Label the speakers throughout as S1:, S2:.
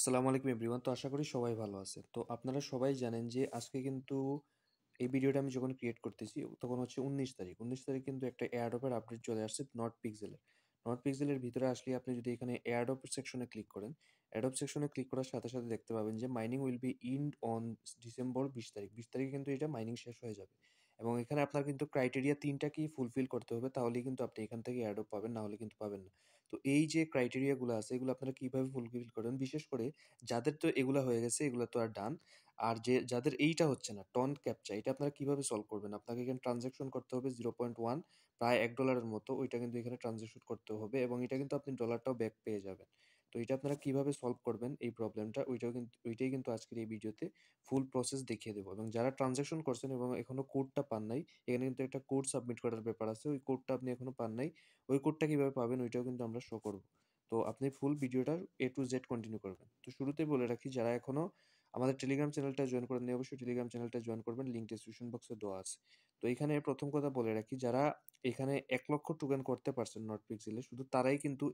S1: আসসালামু আলাইকুম এভরিওয়ান। তো আশা করি সবাই ভালো আছে। তো আপনারা সবাই জানেন যে আজকে কিন্তু এই ভিডিওটা আমি যখন ক্রিয়েট করতেছি তখন হচ্ছে 19 তারিখ। 19 তারিখ কিন্তু একটা এয়ারড্রপের আপডেট চলে আসছে নট পিক্সেলের। নট পিক্সেলের ভিতরে আসলে আপনি যদি এখানে এয়ারড্রপ সেকশনে ক্লিক করেন, এয়ারড্রপ সেকশনে ক্লিক করার সাথে, সাথে দেখতে পাবেন যে mining will be ইন্ড on December 20 তারিখ। 20 তারিখে কিন্তু এটা মাইনিং শেষ হয়ে যাবে। এবং এখানে আপনার কিন্তু ক্রাইটেরিয়া ৩ টাকেই ফুলফিল করতে হবে, তাহলেই কিন্তু আপনি এখান থেকে এয়ারড্রপ পাবেন, না হলে কিন্তু পাবেন না। তো এই যে ক্রাইটেরিয়া গুলো আছে এগুলো আপনারা কিভাবে ফুলফিল করেন? বিশেষ করে যাদের তো এগুলা হয়ে গেছে এগুলা তো আর ডান। আর যাদের এইটা হচ্ছে না টন ক্যাপচা, এটা আপনারা কিভাবে সলভ করবেন? আপনাকে এখানে ট্রানজাকশন করতে হবে 0.1, প্রায় $1 মতো। ওইটা কিন্তু এখানে ট্রানজাকশন করতে হবে এবং এটা কিন্তু আপনি ডলারটাও ব্যাক পেয়ে যাবেন। তো এটা আপনারা কিভাবে সলভ করবেন এই প্রবলেমটা, ওইটাই কিন্তু আজকের এই ভিডিওতে ফুল প্রসেস দেখিয়ে দেবো। এবং যারা ট্রানজাকশন করছেন এবং এখনো কোডটা পান নাই, এখানে কিন্তু একটা কোড সাবমিট করার ব্যাপার আছে। ওই কোডটা আপনি এখনো পান নাই, ওই কোডটা কিভাবে পাবেন ওইটাও কিন্তু আমরা শো করব। তো আপনি ফুল ভিডিওটার A to Z কন্টিনিউ করবেন। তো শুরুতেই বলে রাখি, যারা এখনো আমাদের টেলিগ্রাম চ্যানেলটা জয়েন করেননি অবশ্যই টেলিগ্রাম চ্যানেলটা জয়েন করবেন, লিংক ডেসক্রিপশন বক্সে দেওয়া আছে। তো এখানে প্রথম কথা বলে রাখি, যারা এখানে 1 লক্ষ টোকেন করতে পারছেন নট পিক্সেলে, শুধু তারাই কিন্তু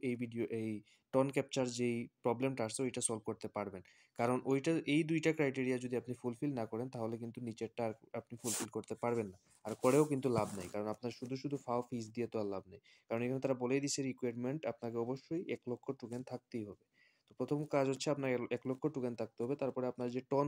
S1: এই টন ক্যাপচার যেই প্রবলেমটা আসছে ওইটা সলভ করতে পারবেন। কারণ ওইটা এই 2টা ক্রাইটেরিয়া যদি আপনি ফুলফিল না করেন তাহলে কিন্তু নিচেরটা আর আপনি ফুলফিল করতে পারবেন না। আর করেও কিন্তু লাভ নাই, কারণ আপনার শুধু শুধু ফিস দিয়ে তো আর লাভ নেই। কারণ এখানে তারা বলেই দিছে রিকোয়ারমেন্ট আপনাকে অবশ্যই 1 লক্ষ টোকেন থাকতেই হবে। তো প্রথম কাজ হচ্ছে আপনার 1 লক্ষ টোকেন থাকতে হবে। তারপরে আপনার যে টন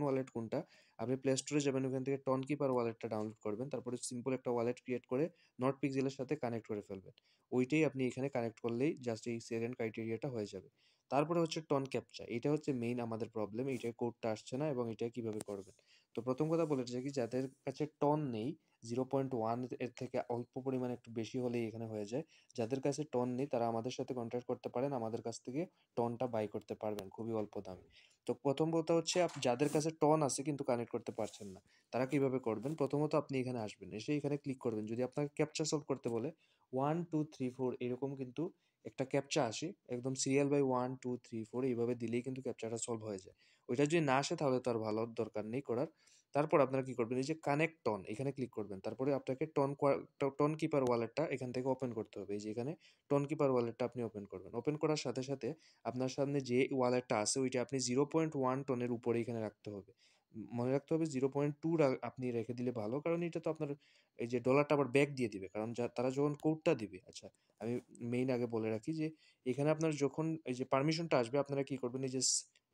S1: ওয়ালেট কোনটা? আপনি প্লে স্টোরে যাবেন, ওখান থেকে টন কিপার ওয়ালেটটা ডাউনলোড করবেন। তারপরে সিম্পল একটা ওয়ালেট ক্রিয়েট করে নট পিক্সেলের সাথে কানেক্ট করে ফেলবেন। ওইটাই আপনি এখানে কানেক্ট করলেই জাস্ট এই সেকেন্ড ক্রাইটেরিয়াটা হয়ে যাবে। তারপরে হচ্ছে টন ক্যাপচা। এটা হচ্ছে মেইন আমাদের প্রবলেম। এইটার কোডটা আসছে না এবং এটা কিভাবে করবেন। তো প্রথম কথা বলে রাখি, যাদের কাছে টন নেই, 0.1 এর থেকে অল্প পরিমাণে একটু বেশি হলেই এখানে হয়ে যায়। যাদের কাছে টন নেই তারা আমাদের সাথে কন্ট্যাক্ট করতে পারেন, আমাদের কাছ থেকে টনটা বাই করতে পারবেন খুবই অল্প দামে। তো প্রথম কথা হচ্ছে যাদের কাছে টন আছে কিন্তু কানেক্ট করতে পারছেন না, তারা কিভাবে করবেন? প্রথমত আপনি এখানে আসবেন, এসে এখানে ক্লিক করবেন। যদি আপনাকে ক্যাপচা সলভ করতে বলে 1 2 3 4 এরকম কিন্তু একটা ক্যাপচা আসে, একদম সিরিয়াল বাই 1 2 3 4 এইভাবে দিলেই কিন্তু ক্যাপচাটা সলভ হয়ে যায়। ওইটা যদি না আসে তাহলে তো আর ভালো দরকার নেই করার। তারপর আপনারা কি করবেন, এই যে কানেক্ট টন এখানে ক্লিক করবেন। তারপরে আপনাকে টন কিপার ওয়ালেটটা এখান থেকে ওপেন করতে হবে। এই যে এখানে টন কিপার ওয়ালেটটা আপনি ওপেন করবেন। ওপেন করার সাথে সাথে আপনার সামনে যে ওয়ালেটটা আছে ওইটা আপনি 0.1 টনের উপরে এখানে রাখতে হবে। মনে রাখতে হবে 0.2 আপনি রেখে দিলে ভালো, কারণ এটা তো আপনার এই যে ডলারটা আবার ব্যাক দিয়ে দিবে, কারণ তারা যখন কোডটা দিবে। আচ্ছা, আমি মেইন আগে বলে রাখি যে এখানে আপনার যখন এই যে পারমিশনটা আসবে আপনারা কি করবেন, এই যে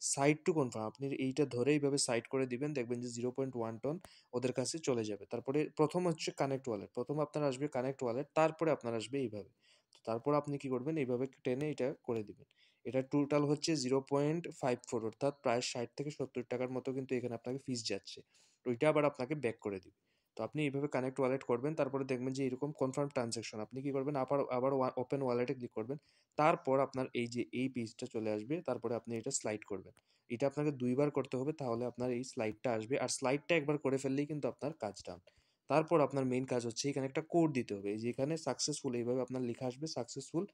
S1: সাইট টু কনফার্ম আপনি এইটা ধরে এইভাবে সাইট করে দিবেন, দেখবেন যে 0.1 টন ওদের কাছে চলে যাবে। তারপরে প্রথম হচ্ছে কানেক্ট ওয়ালেট, প্রথম আপনার আসবে কানেক্ট ওয়ালেট, তারপরে আপনার আসবে এইভাবে। তো তারপর আপনি কি করবেন, এইভাবে টেনে এটা করে দিবেন। এটা টোটাল হচ্ছে 0.54, অর্থাৎ প্রায় 60 থেকে 70 টাকার মতো কিন্তু এখানে আপনাকে ফিস যাচ্ছে। ওইটা আবার আপনাকে ব্যাক করে দিবে। তো আপনি এইভাবে কানেক্ট ওয়ালেট করবেন, তারপরে দেখবেন যে এরকম কনফার্ম ট্রানজাকশন। আপনি কি করবেন, আবার ওপেন ওয়ালেটে ক্লিক করবেন। তারপর আপনার এই যে এই পেজটা চলে আসবে, তারপরে আপনি এটা স্লাইড করবেন। এটা আপনাকে 2 বার করতে হবে, তাহলে আপনার এই স্লাইডটা আসবে। আর স্লাইডটা একবার করে ফেললেই কিন্তু আপনার কাজ ডান। তারপর আপনার মেইন কাজ হচ্ছে এখানে একটা কোড দিতে হবে। এই যে এখানে সাকসেসফুল এইভাবে আপনার লেখা আসবে, successful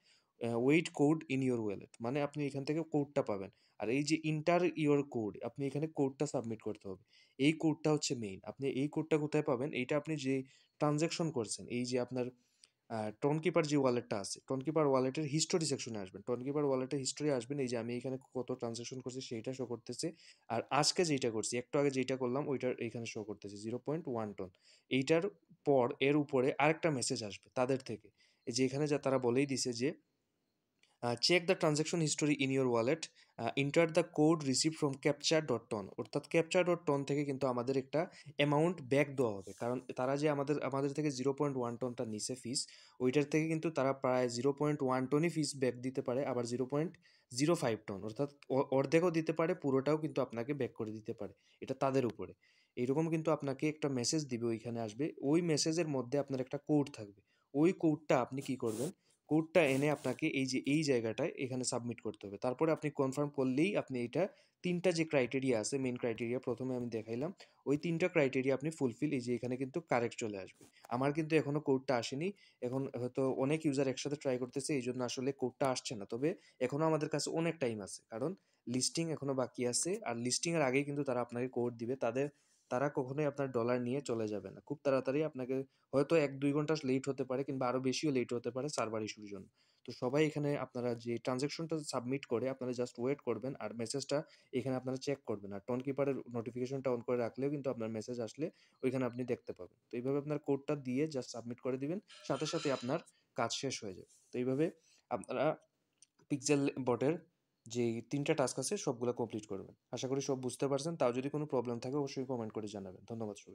S1: wait code in your wallet, মানে আপনি এখান থেকে কোডটা পাবেন। আর এই যে ইন্টার ইওর কোড, আপনি এখানে কোডটা সাবমিট করতে হবে। এই কোডটা হচ্ছে মেইন। আপনি এই কোডটা কোথায় পাবেন? এইটা আপনি যে ট্রানজাকশন করছেন, এই যে আপনার টোনকিপার যে ওয়ালেটটা আছে, টোনকিপার ওয়ালেটের হিস্টোরি সেকশনে আসবেন। টোনকিপার ওয়ালেটের হিস্টোরি আসবেন, এই যে আমি এখানে কত ট্রানজাকশন করছি সেইটা শো করতেছে। আর আজকে যেইটা করছি, একটু আগে যেইটা করলাম ওইটার এইখানে শো করতেছে 0.1 টন। এইটার পর এর উপরে আরেকটা মেসেজ আসবে তাদের থেকে, এই যে এখানে যা তারা বলেই দিছে যে check the transaction history in your wallet, enter the code receive from capture dot ton. অর্থাৎ ক্যাপচার ডট টন থেকে কিন্তু আমাদের একটা অ্যামাউন্ট ব্যাক দেওয়া হবে, কারণ তারা যে আমাদের থেকে 0.1 টনটা নিছে ফিস, ওইটার থেকে কিন্তু তারা প্রায় 0.1 টনই ফিস ব্যাক দিতে পারে, আবার 0.05 টন, অর্থাৎ অর্ধেকও দিতে পারে, পুরোটাও কিন্তু আপনাকে ব্যাক করে দিতে পারে। এটা তাদের উপরে। এইরকম কিন্তু আপনাকে একটা মেসেজ দিবে, ওইখানে আসবে। ওই মেসেজের মধ্যে আপনার একটা কোড থাকবে। ওই কোডটা আপনি কি করবেন, কোডটা এনে আপনাকে এই যে এই জায়গাটায় এখানে সাবমিট করতে হবে। তারপরে আপনি কনফার্ম করলেই আপনি এইটা 3টা যে ক্রাইটেরিয়া আছে, মেইন ক্রাইটেরিয়া প্রথমে আমি দেখাইলাম, ওই 3টা ক্রাইটেরিয়া আপনি ফুলফিল, এই যে এখানে কিন্তু কারেক্ট চলে আসবে। আমার কিন্তু এখনো কোডটা আসেনি। এখন হয়তো অনেক ইউজার একসাথে ট্রাই করতেছে, এই জন্য আসলে কোডটা আসছে না। তবে এখনো আমাদের কাছে অনেক টাইম আছে, কারণ লিস্টিং এখনো বাকি আছে। আর লিস্টিং এর আগেই কিন্তু তারা আপনাকে কোড দিবে। তারা কখনোই আপনার ডলার নিয়ে চলে যাবে না। খুব তাড়াতাড়ি আপনাকে, হয়তো 1-2 ঘন্টা লেট হতে পারে কিংবা আরো বেশিও লেট হতে পারে সার্ভার ইস্যুর জন্য। তো সবাই এখানে আপনারা যে ট্রান্সেকশনটা সাবমিট করে আপনারা জাস্ট ওয়েট করবেন আর মেসেজটা এখানে আপনারা চেক করবেন। আর টোন কিপারের নোটিফিকেশনটা অন করে রাখলেও কিন্তু আপনার মেসেজ আসলে ওইখানে আপনি দেখতে পাবেন। তো এইভাবে আপনার কোডটা দিয়ে জাস্ট সাবমিট করে দিবেন। সাথে, সাথে আপনার কাজ শেষ হয়ে যাবে। তো এইভাবে আপনারা পিক্সেল বটের যেই ৩ টা টাস্ক আছে সবগুলা কমপ্লিট করবেন। আশা করি সব বুঝতে পারছেন। তাও যদি কোনো প্রবলেম থাকে অবশ্যই কমেন্ট করে জানাবেন। ধন্যবাদ সবাইকে।